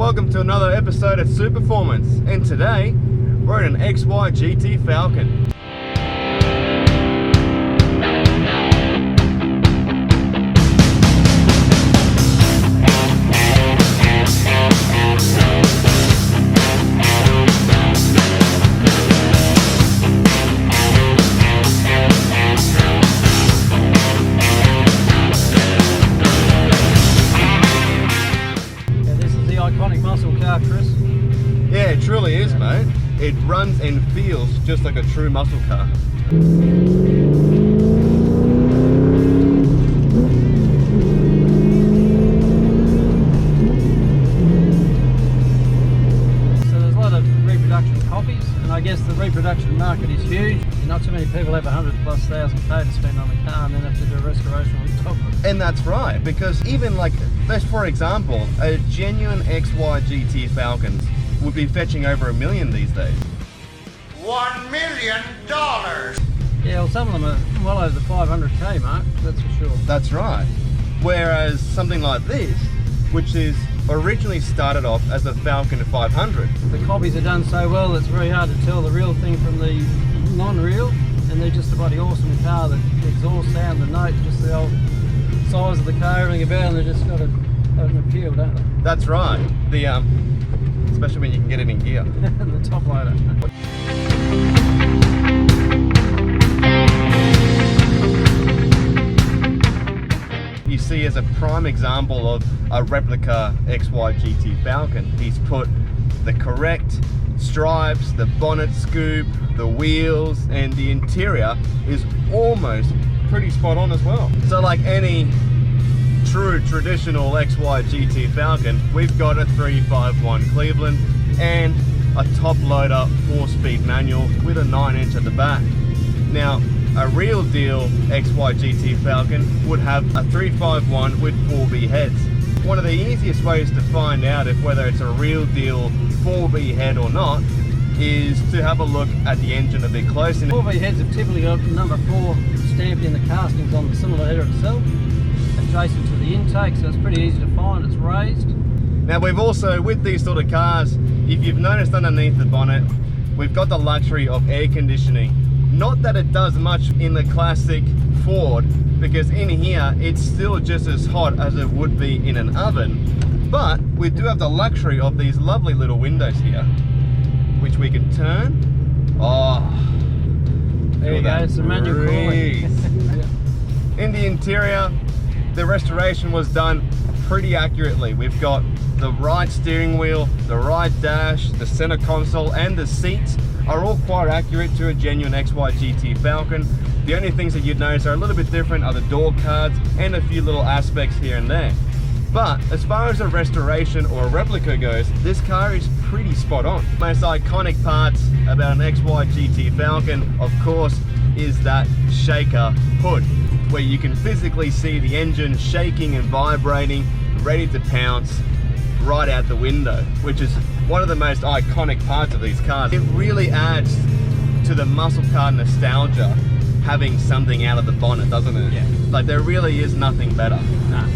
welcome to another episode at Superformance, and today we're in an XY GT Falcon. Iconic muscle car, Chris. Yeah, it truly is, mate. It runs and feels just like a true muscle car. So there's a lot of reproduction copies, and I guess the reproduction market is huge. Not too many people have 100,000+ K to spend on a car and then have to do a restoration on top of it. And that's right, because even like, let's for example, a genuine XY GT Falcon would be fetching over $1 million these days. $1 million? Yeah, well, some of them are well over the 500K mark, that's for sure. That's right. Whereas something like this, which is originally started off as a Falcon 500. The copies are done so well it's very hard to tell the real thing from the non-real, and they're just a bloody awesome car. The exhaust sound, the note, just the old size of the car, everything about them, they just got an appeal, don't they? That's right. The especially when you can get it in gear. The top loader. You see, as a prime example of a replica XY GT Falcon, he's put the correct stripes, the bonnet scoop, the wheels, and the interior is almost pretty spot on as well. So like any true traditional XY GT Falcon, we've got a 351 Cleveland and a top loader 4-speed manual with a 9-inch at the back. Now, a real deal XY GT Falcon would have a 351 with 4B heads. One of the easiest ways to find out if whether it's a real deal 4B head or not is to have a look at the engine a bit closer. 4B heads have typically got number 4 stamped in the castings on the cylinder header itself, adjacent to the intake, so it's pretty easy to find. It's raised. Now we've also, with these sort of cars, if you've noticed underneath the bonnet, we've got the luxury of air conditioning. Not that it does much in the classic Ford, because in here it's still just as hot as it would be in an oven, but we do have the luxury of these lovely little windows here, which we can turn. Oh, there you go, it's a manual cooling. In the interior, the restoration was done pretty accurately. We've got the right steering wheel, the right dash, the center console, and the seats are all quite accurate to a genuine XY GT Falcon. The only things that you'd notice are a little bit different are the door cards and a few little aspects here and there. But as far as a restoration or a replica goes, this car is pretty spot on. Most iconic parts about an XY GT Falcon, of course, is that shaker hood, where you can physically see the engine shaking and vibrating, ready to pounce right out the window, which is one of the most iconic parts of these cars. It really adds to the muscle car nostalgia having something out of the bonnet, doesn't it? Yeah. Like, there really is nothing better. Nah.